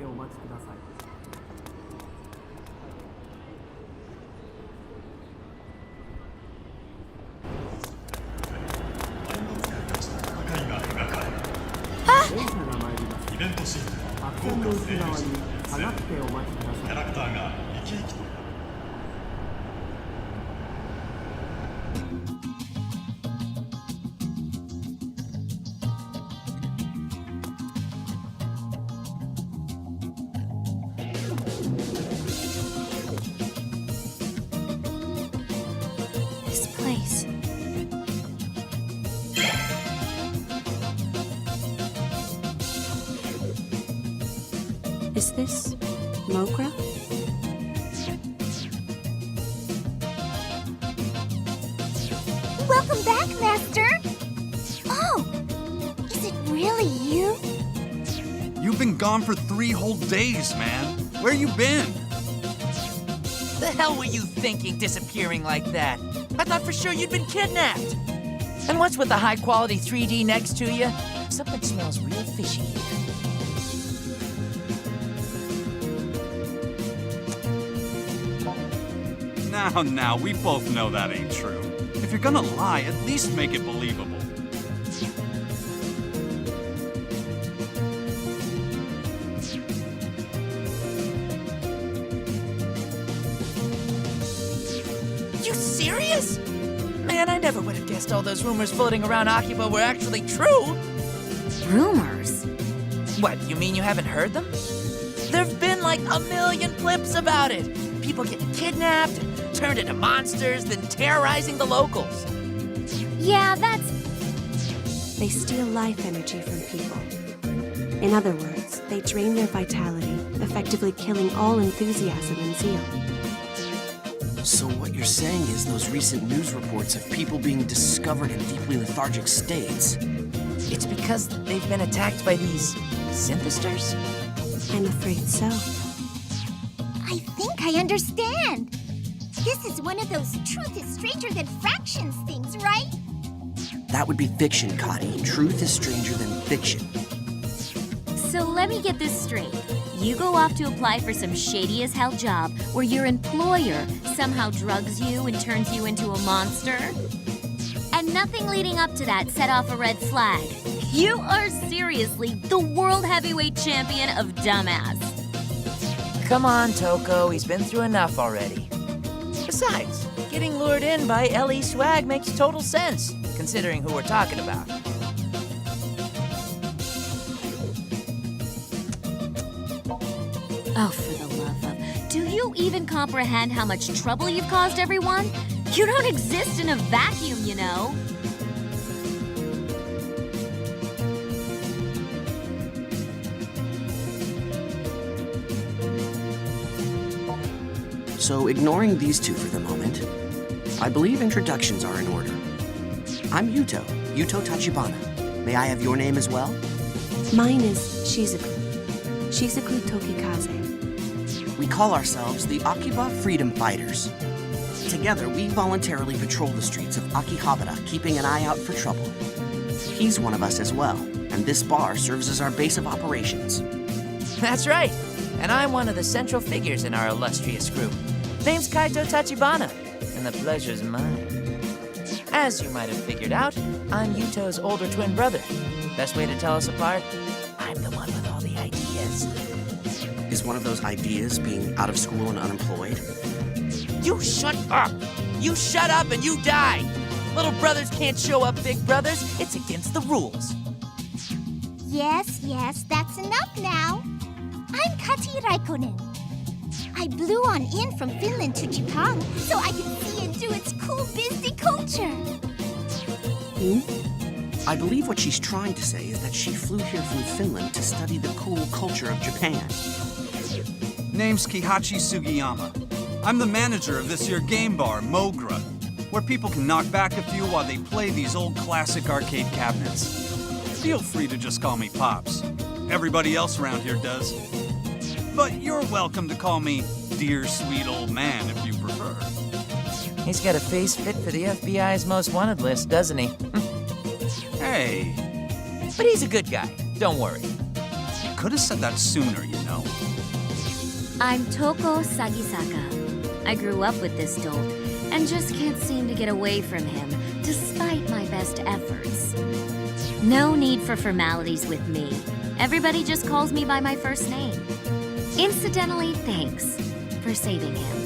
イベントシーンは豪華声優陣キャラクターが生き生きとThis place. Is this Mogra? Welcome back, Master! Oh! Is it really you? You've been gone for 3 whole days, man. Where you been? The hell were you thinking disappearing like that? I thought for sure you'd been kidnapped. And what's with the high-quality 3D next to you? Something smells real fishy here. Now, we both know that ain't true. If you're gonna lie, at least make it believable. You serious? Man, I never would have guessed all those rumors floating around Akiba were actually true. Rumors? What, you mean you haven't heard them? There've been like a million clips about it. People getting kidnapped, and turned into monsters, then terrorizing the locals. Yeah, that's... They steal life energy from people. In other words, they drain their vitality, effectively killing all enthusiasm and zeal. So what you're saying is those recent news reports of people being discovered in deeply lethargic states. It's because they've been attacked by these synthesters? I'm afraid so. I think I understand! This is one of those truth is stranger than fractions things, right? That would be fiction, Kati. Truth is stranger than fiction. So let me get this straight. You go off to apply for some shady-as-hell job where your employer somehow drugs you and turns you into a monster? And nothing leading up to that set off a red flag. You are seriously the world heavyweight champion of dumbass. Come on, Toko, he's been through enough already. Besides, getting lured in by LE Swag makes total sense, considering who we're talking about. Oh, for the love of... Do you even comprehend how much trouble you've caused everyone? You don't exist in a vacuum, you know. So ignoring these two for the moment, I believe introductions are in order. I'm Yuto Tachibana. May I have your name as well? Mine is Shizuku. Shizuku Tokikaze. We call ourselves the Akiba Freedom Fighters. Together, we voluntarily patrol the streets of Akihabara, keeping an eye out for trouble. He's one of us as well, and this bar serves as our base of operations. That's right, and I'm one of the central figures in our illustrious group. Name's Kaito Tachibana, and the pleasure's mine. As you might have figured out, I'm Yuto's older twin brother. Best way to tell us apart? I'm the one with all the ideas. Is one of those ideas being out of school and unemployed? You shut up! You shut up and you die! Little brothers can't show up big brothers. It's against the rules. Yes, that's enough now. I'm Kati Raikkonen. I blew on in from Finland to Japan so I can see and do its cool busy culture. I believe what she's trying to say is that she flew here from Finland to study the cool culture of Japan. Name's Kihachi Sugiyama. I'm the manager of this here game bar, Mogra, where people can knock back a few while they play these old classic arcade cabinets. Feel free to just call me Pops. Everybody else around here does. But you're welcome to call me Dear Sweet Old Man if you prefer. He's got a face fit for the FBI's most wanted list, doesn't he? Hey. But he's a good guy, don't worry. You could have said that sooner, you know. know. I'm Toko Sagisaka. I grew up with this dolt and just can't seem to get away from him, despite my best efforts. No need for formalities with me. Everybody just calls me by my first name. Incidentally, thanks for saving him.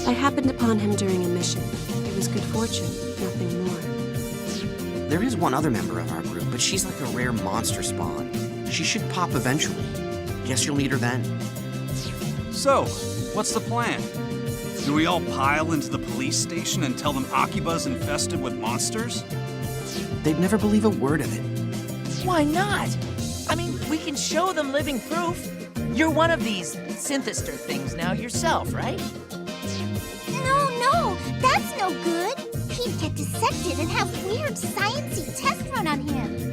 I happened upon him during a mission. It was good fortune, nothing more. There is one other member of our group, but she's like a rare monster spawn. She should pop eventually. Guess you'll meet her then. So, what's the plan? Do we all pile into the police station and tell them Akiba's infested with monsters? They'd never believe a word of it. Why not? I mean, we can show them living proof. You're one of these synthester things now yourself, right? No, that's no good. He'd get dissected and have weird sciencey tests run on him.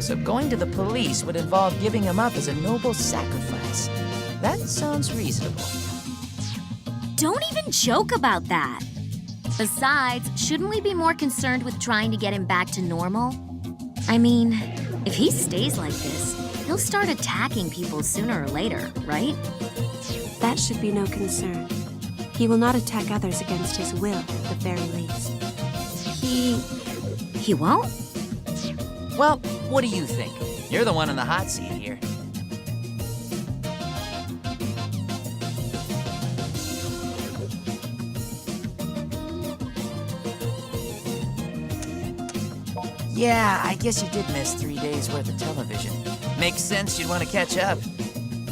So going to the police would involve giving him up as a noble sacrifice. That sounds reasonable. Don't even joke about that. Besides, shouldn't we be more concerned with trying to get him back to normal? I mean, if he stays like this, he'll start attacking people sooner or later, right? That should be no concern. He will not attack others against his will, at the very least. He won't? Well, what do you think? You're the one in the hot seat here. Yeah, I guess you did miss 3 days worth of television. Makes sense you'd want to catch up.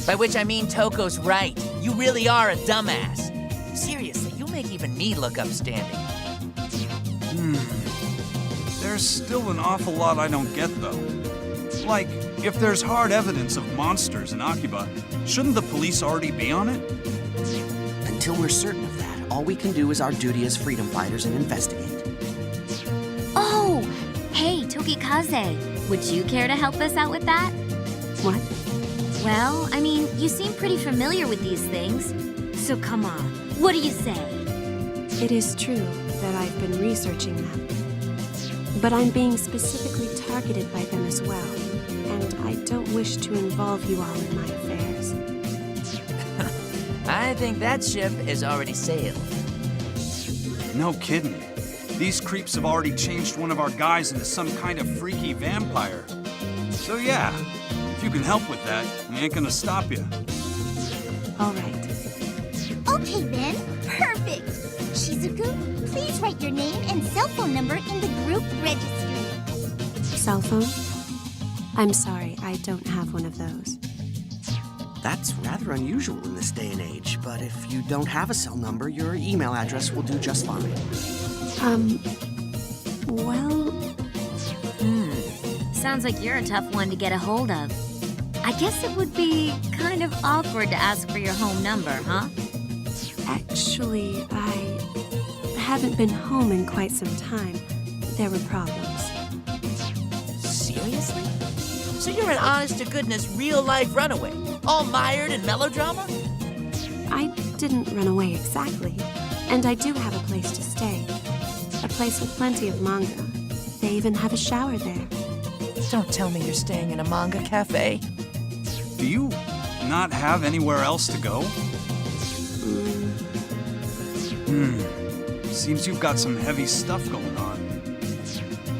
By which I mean Toko's right. You really are a dumbass. Seriously, you make even me look upstanding. There's still an awful lot I don't get, though. Like, if there's hard evidence of monsters in Akiba, shouldn't the police already be on it? Until we're certain of that, all we can do is our duty as freedom fighters and investigate. Oh, hey, Tokikaze, would you care to help us out with that? What? Well, I mean, you seem pretty familiar with these things. So come on, what do you say? It is true that I've been researching them. But I'm being specifically targeted by them as well, and I don't wish to involve you all in my affairs. I think that ship has already sailed. No kidding. These creeps have already changed one of our guys into some kind of freaky vampire. So yeah, if you can help with that, we ain't gonna stop you. All right. Okay then, perfect. Shizuku, please write your name and cell phone number in the group registry. Cell phone? I'm sorry, I don't have one of those. That's rather unusual in this day and age, but if you don't have a cell number, your email address will do just fine. Well, Sounds like you're a tough one to get a hold of. I guess it would be kind of awkward to ask for your home number, huh? actually, I haven't been home in quite some time. There were problems. Seriously? So you're an honest-to-goodness real-life runaway, all mired in melodrama? I didn't run away exactly, and I do have a place to stay. A place with plenty of manga. They even have a shower there. Don't tell me you're staying in a manga cafe. Do you not have anywhere else to go? Seems you've got some heavy stuff going on.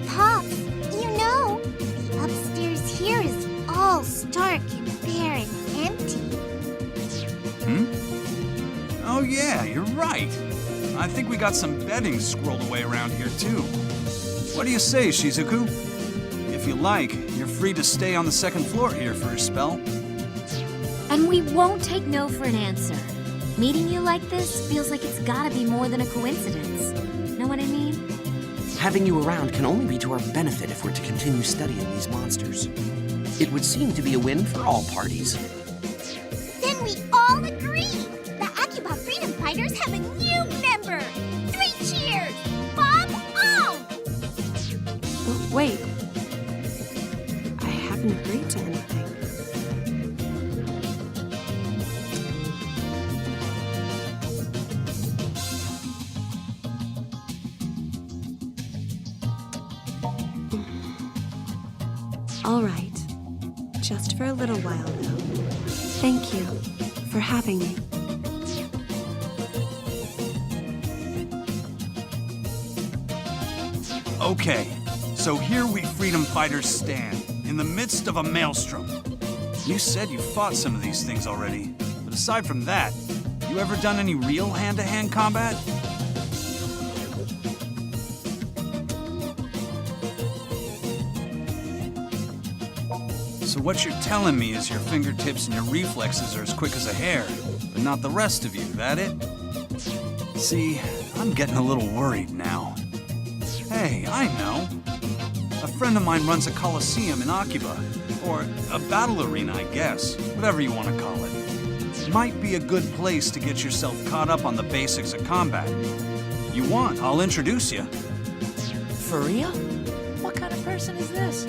Pops, you know, the upstairs here is all stark and bare and empty. Oh yeah, you're right. I think we got some bedding squirreled away around here too. What do you say, Shizuku? If you like, you're free to stay on the second floor here for a spell. And we won't take no for an answer. Meeting you like this feels like it's gotta be more than a coincidence. Know what I mean? Having you around can only be to our benefit if we're to continue studying these monsters. It would seem to be a win for all parties. Then we all agree! The Akiba Freedom Fighters have a new member! 3 cheers! Bob on! Oh, wait. I haven't agreed to anything. All right. Just for a little while, though. Thank you for having me. Okay, so here we freedom fighters stand, in the midst of a maelstrom. You said you fought some of these things already, but aside from that, you ever done any real hand-to-hand combat? So what you're telling me is your fingertips and your reflexes are as quick as a hair, but not the rest of you, that it? See, I'm getting a little worried now. Hey, I know. A friend of mine runs a coliseum in Akiba, or a battle arena, I guess, whatever you want to call it. Might be a good place to get yourself caught up on the basics of combat. You want, I'll introduce you. For real? What kind of person is this?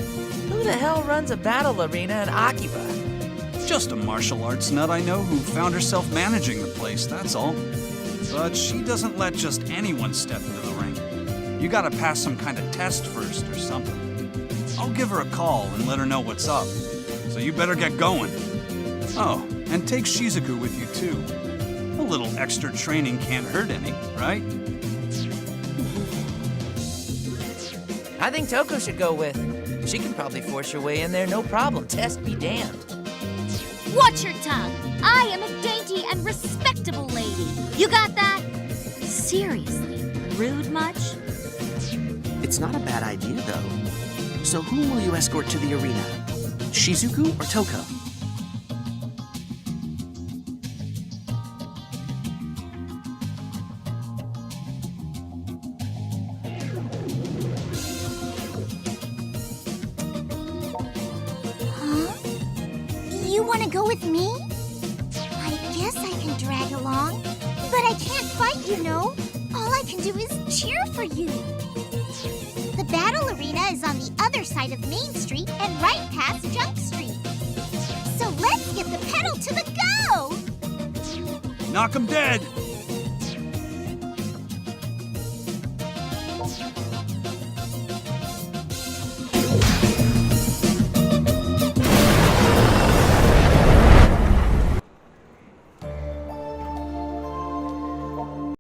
Who the hell runs a battle arena in Akiba? Just a martial arts nut I know who found herself managing the place, that's all. But she doesn't let just anyone step into the ring. You gotta pass some kind of test first or something. I'll give her a call and let her know what's up. So you better get going. Oh, and take Shizuku with you too. A little extra training can't hurt any, right? I think Toko should go with. She can probably force her way in there, no problem. Test be damned. Watch your tongue. I am a dainty and respectable lady. You got that? Seriously, rude much? It's not a bad idea, though. So whom will you escort to the arena? Shizuku or Toko? You want to go with me? I guess I can drag along, but I can't fight, you know. All I can do is cheer for you. The battle arena is on the other side of Main Street and right past Jump Street. So let's get the pedal to the go! Knock 'em dead!